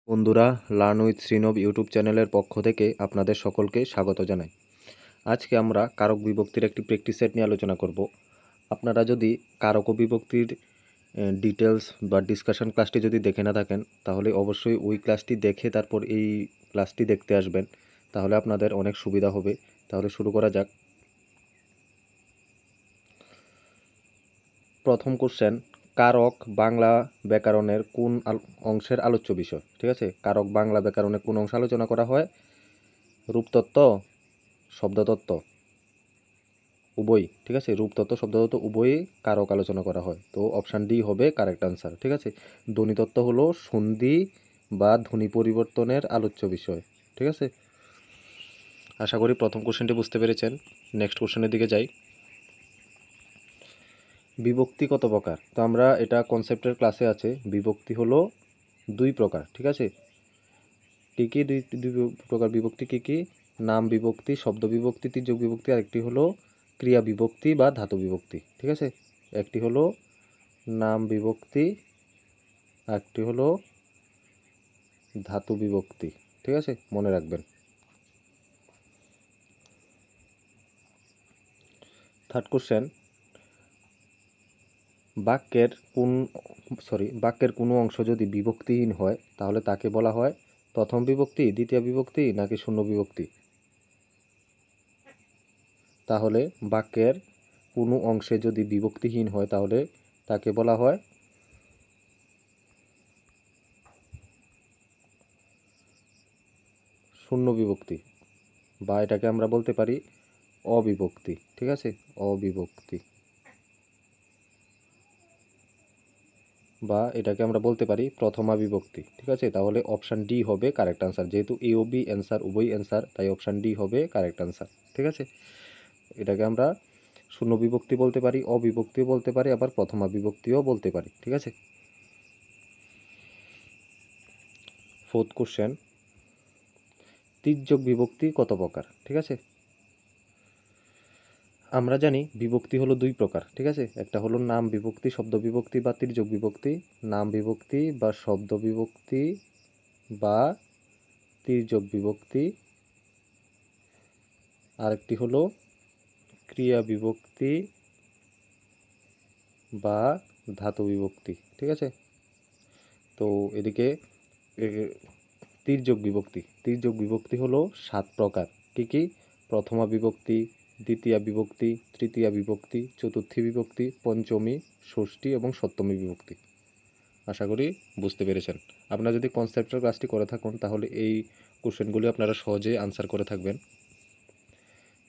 বন্ধুরা, learn with শ্রীনব YouTube চ্যানেলের পক্ষ থেকে আপনাদের সকলকে স্বাগত জানাই। আজকে আমরা কারক বিভক্তির একটি প্র্যাকটিস সেট নিয়ে আলোচনা করব। আপনারা যদি কারক ও বিভক্তির ডিটেলস বা ডিসকাশন ক্লাসটি যদি দেখে না থাকেন, তাহলে অবশ্যই ওই ক্লাসটি দেখে তারপর এই ক্লাসটি দেখতে আসবেন, তাহলে আপনাদের অনেক সুবিধা হবে। তাহলে শুরু করা যাক। প্রথম কোশ্চেন, কারক বাংলা ব্যাকরণের কোন অংশের আলোচ্য বিষয়? ঠিক আছে, কারক বাংলা ব্যাকরণের কোন অংশ আলোচনা করা হয়? রূপতত্ত্ব, শব্দতত্ত্ব, উভয়ই। ঠিক আছে, রূপতত্ত্ব শব্দতত্ত্ব উভয়ই কারক আলোচনা করা হয়। তো অপশান ডি হবে কারেক্ট আনসার। ঠিক আছে, ধ্বনিতত্ত্ব হলো সন্ধি বা ধ্বনি পরিবর্তনের আলোচ্য বিষয়। ঠিক আছে, আশা করি প্রথম কোশ্চেনটি বুঝতে পেরেছেন। নেক্সট কোশ্চেনের দিকে যাই। বিভক্তি কত প্রকার? তো আমরা এটা কনসেপ্টের ক্লাসে আছে। বিভক্তি হলো দুই প্রকার। ঠিক আছে, কী কী দুই প্রকার বিভক্তি কী কী? নাম বিভক্তি, শব্দ বিভক্তি, তির্যক বিভক্তি, আরেকটি হলো ক্রিয়া বিভক্তি বা ধাতু বিভক্তি। ঠিক আছে, একটি হলো নাম বিভক্তি, আরেকটি হলো ধাতু বিভক্তি। ঠিক আছে, মনে রাখবেন। থার্ড কোশ্চেন, বাক্যের কোনো অংশ যদি বিভক্তিহীন হয় তাহলে তাকে বলা হয় প্রথম বিভক্তি, দ্বিতীয় বিভক্তি নাকি শূন্য বিভক্তি? তাহলে বাক্যের কোনো অংশে যদি বিভক্তিহীন হয় তাহলে তাকে বলা হয় শূন্য বিভক্তি, বা এটাকে আমরা বলতে পারি অবিভক্তি। ঠিক আছে, অবিভক্তি, বা এটাকে আমরা বলতে পারি প্রথমা বিভক্তি। ঠিক আছে, তাহলে অপশান ডি হবে কারেক্ট আনসার। যেহেতু এ ও বি অ্যান্সার, উভয় অ্যান্সার, তাই অপশান ডি হবে কারেক্ট আনসার। ঠিক আছে, এটাকে আমরা শূন্য বিভক্তি বলতে পারি, অবিভক্তিও বলতে পারি, আবার প্রথমা বিভক্তিও বলতে পারি। ঠিক আছে, ফোর্থ কোশ্চেন, তির্যক বিভক্তি কত প্রকার? ঠিক আছে, আমরা জানি বিভক্তি হলো দুই প্রকার। ঠিক আছে, একটা হলো নাম বিভক্তি, শব্দ বিভক্তি বা তির্যক বিভক্তি। নাম বিভক্তি বা শব্দ বিভক্তি বা তির্যক বিভক্তি, আরেকটি হলো ক্রিয়া বিভক্তি বা ধাতু বিভক্তি। ঠিক আছে, তো এদিকে তির্যক বিভক্তি হলো 7 প্রকার। কি কি? প্রথমা বিভক্তি, দ্বিতীয়া বিভক্তি, তৃতীয়া বিভক্তি, চতুর্থী বিভক্তি, পঞ্চমী, ষষ্ঠী এবং সপ্তমী বিভক্তি। আশা করি বুঝতে পেরেছেন। আপনারা যদি কনসেপ্টের ক্লাসটি করে থাকুন তাহলে এই কোশ্চেনগুলি আপনারা সহজেই আনসার করে থাকবেন।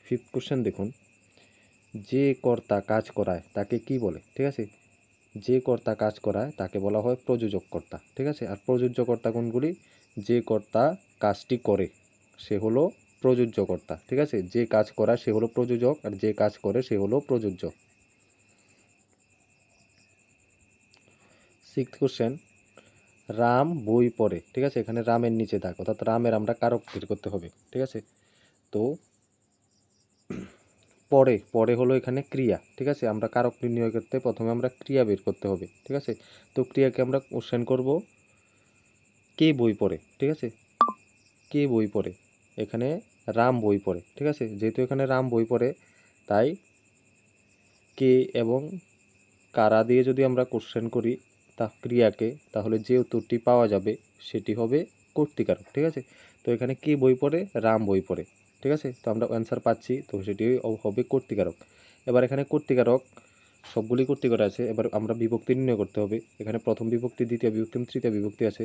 ফিফথ কোশ্চেন দেখুন, যে কর্তা কাজ করায় তাকে কি বলে? ঠিক আছে, যে কর্তা কাজ করায় তাকে বলা হয় প্রযোজক কর্তা। ঠিক আছে, আর প্রযোজ্য কর্তা কোনগুলি? যে কর্তা কাজটি করে সে হলো প্রযোজ্য কর্তা। ঠিক আছে, যে কাজ করায় সে হলো প্রযোজক, আর যে কাজ করে সে হলো প্রযোজ্য। সিক্সথ কোশ্চেন, রাম বই পড়ে। ঠিক আছে, এখানে রামের নিচে দাগ, অর্থাৎ রামের আমরা কারক বের করতে হবে। ঠিক আছে, তো পড়ে হলো এখানে ক্রিয়া। ঠিক আছে, আমরা কারক নির্ণয় করতে প্রথমে আমরা ক্রিয়া বের করতে হবে। ঠিক আছে, তো ক্রিয়াকে আমরা কোশ্চেন করব কে বই পড়ে। ঠিক আছে, কে বই পড়ে? এখানে রাম বই পড়ে। ঠিক আছে, যেহেতু এখানে রাম বই পড়ে, তাই কে এবং কারা দিয়ে যদি আমরা কোশ্চেন করি তা ক্রিয়াকে, তাহলে যে উত্তরটি পাওয়া যাবে সেটি হবে কর্তৃকারক। ঠিক আছে, তো এখানে কে বই পড়ে? রাম বই পড়ে। ঠিক আছে, তো আমরা অ্যান্সার পাচ্ছি, তো সেটি হবে কর্তৃকারক। এবার এখানে কর্তৃকারক সবগুলি কর্তৃকারক আছে। এবার আমরা বিভক্তি নির্ণয় করতে হবে। এখানে প্রথম বিভক্তি, দ্বিতীয় বিভক্তি এবং তৃতীয় বিভক্তি আছে,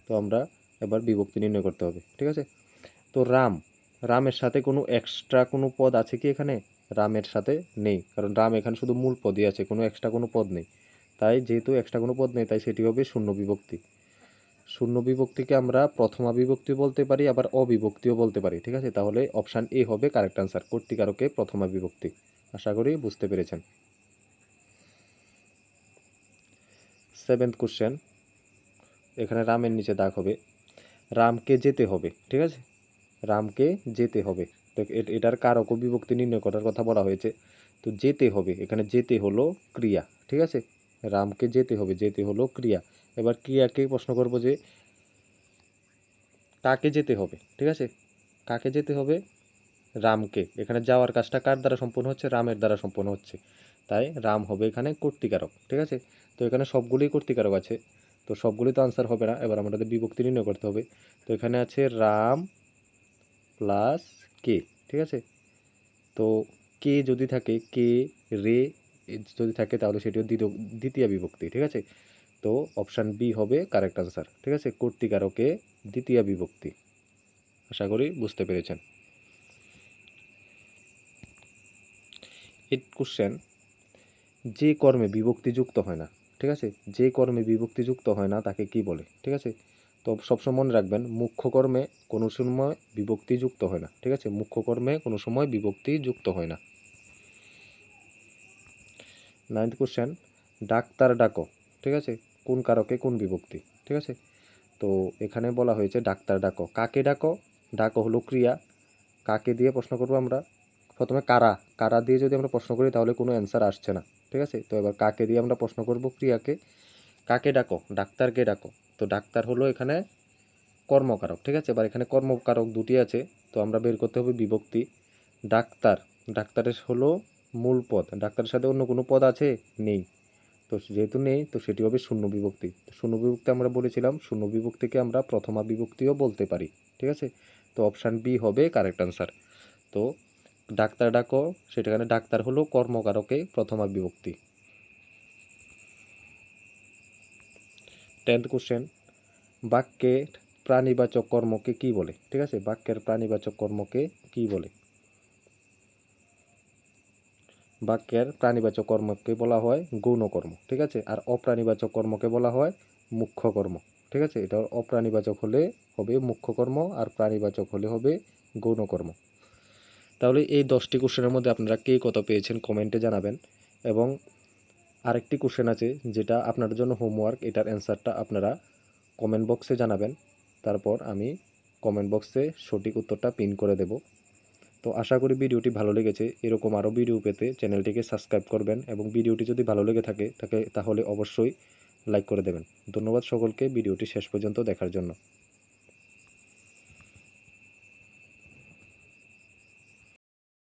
তো আমরা এবার বিভক্তি নির্ণয় করতে হবে। ঠিক আছে, তো রামের সাথে কোনো এক্সট্রা কোনো পদ আছে কি? এখানে রামের সাথে নেই, কারণ রাম এখানে শুধু মূল পদই আছে, কোনো এক্সট্রা কোনো পদ নেই। তাই যেহেতু এক্সট্রা কোনো পদ নেই, তাই সেটি হবে শূন্য বিভক্তি। শূন্য বিভক্তিকে আমরা প্রথমা বিভক্তি বলতে পারি, আবার অবিভক্তিও বলতে পারি। ঠিক আছে, তাহলে অপশান এ হবে কারেক্ট আনসার, কর্তৃকারকে প্রথমা বিভক্তি। আশা করি বুঝতে পেরেছেন। সেভেন্থ কোশ্চেন, এখানে রামের নিচে দাগ হবে, রামকে যেতে হবে। ঠিক আছে, রামকে যেতে হবে, তো এটার কারক ও বিভক্তি নির্ণয় করার কথা বলা হয়েছে। তো যেতে হবে, এখানে যেতে হলো ক্রিয়া। ঠিক আছে, রামকে যেতে হবে, যেতে হলো ক্রিয়া। এবার ক্রিয়াকে প্রশ্ন করব যে কাকে যেতে হবে, ঠিক আছে, কাকে যেতে হবে, রামকে। এখানে যাওয়ার কাজটা কার দ্বারা সম্পন্ন হচ্ছে, রামের দ্বারা সম্পন্ন হচ্ছে, তাই রাম হবে এখানে কর্তৃকারক, ঠিক আছে। তো এখানে সবগুলোই কর্তৃকারক আছে, তো সবগুলোই তো আনসার হবে না, এবার আমাদের বিভক্তি নির্ণয় করতে হবে। তো এখানে আছে রাম প্লাস কে, ঠিক আছে। তো কে যদি থাকে, কে রে যদি থাকে তাহলে সেটিও দ্বিতীয় বিভক্তি, ঠিক আছে। তো অপশান বি হবে কারেক্ট আনসার, ঠিক আছে, কর্তৃকারকে দ্বিতীয় বিভক্তি। আশা করি বুঝতে পেরেছেন। 8 কোশ্চেন, যে কর্মে বিভক্তি যুক্ত হয় না, ঠিক আছে, যে কর্মে বিভক্তি যুক্ত হয় না তাকে কি বলে, ঠিক আছে। তো সবসময় মনে রাখবেন মুখ্য কর্মে কোনো সময় বিভক্তি যুক্ত হয় না, ঠিক আছে, মুখ্য কর্মে কোনো সময় বিভক্তি যুক্ত হয় না। 9th কোশ্চেন, ডাক্তার ডাকো, ঠিক আছে, কোন কারকে কোন বিভক্তি, ঠিক আছে। তো এখানে বলা হয়েছে ডাক্তার ডাকো, কাকে ডাকো, ডাকো হলো ক্রিয়া, কাকে দিয়ে প্রশ্ন করব আমরা, প্রথমে কারা, কারা দিয়ে যদি আমরা প্রশ্ন করি তাহলে কোনো অ্যান্সার আসছে না, ঠিক আছে। তো এবার কাকে দিয়ে আমরা প্রশ্ন করব, ক্রিয়াকে, কাকে ডাকো, ডাক্তারকে ডাকো। তো ডাক্তার হলো এখানে কর্মকারক, ঠিক আছে। এবার এখানে কর্মকারক দুটি আছে, তো আমরা বের করতে হবে বিভক্তি। ডাক্তার, ডাক্তারের হলো মূল পদ, ডাক্তারের সাথে অন্য কোনো পদ আছে, নেই, তো যেহেতু নেই তো সেটি হবে শূন্য বিভক্তি। শূন্য বিভক্তি আমরা বলেছিলাম শূন্য বিভক্তিকে আমরা প্রথমা বিভক্তিও বলতে পারি, ঠিক আছে। তো অপশান বি হবে কারেক্ট আনসার। তো ডাক্তার ডাকো, সেটাখানে ডাক্তার হলো কর্মকারকে প্রথমা বিভক্তি। 10th কোশ্চেন, বাক্যের প্রাণীবাচক কর্মকে কি বলে, ঠিক আছে, বাক্যের প্রাণীবাচক কর্মকে কি বলে। বাক্যের প্রাণীবাচক কর্মকে বলা হয় গৌণ কর্ম, ঠিক আছে, আর অপ্রাণীবাচক কর্মকে বলা হয় মুখ্য কর্ম, ঠিক আছে। এটা অপ্রাণীবাচক হলে হবে মুখ্য কর্ম, আর প্রাণীবাচক হলে হবে গৌণ কর্ম। তাহলে এই 10টি কোশ্চেনের মধ্যে আপনারা কে কত পেয়েছেন কমেন্টে জানাবেন। এবং আরেকটি কোশ্চেন আছে যেটা আপনাদের জন্য হোমওয়ার্ক, এটার অ্যান্সারটা আপনারা কমেন্ট বক্সে জানাবেন, তারপর আমি কমেন্ট বক্সে সঠিক উত্তরটা পিন করে দেব। তো আশা করি ভিডিওটি ভালো লেগেছে, এরকম আরও ভিডিও পেতে চ্যানেলটিকে সাবস্ক্রাইব করবেন, এবং ভিডিওটি যদি ভালো লেগে থাকে তাহলে অবশ্যই লাইক করে দেবেন। ধন্যবাদ সকলকে ভিডিওটি শেষ পর্যন্ত দেখার জন্য।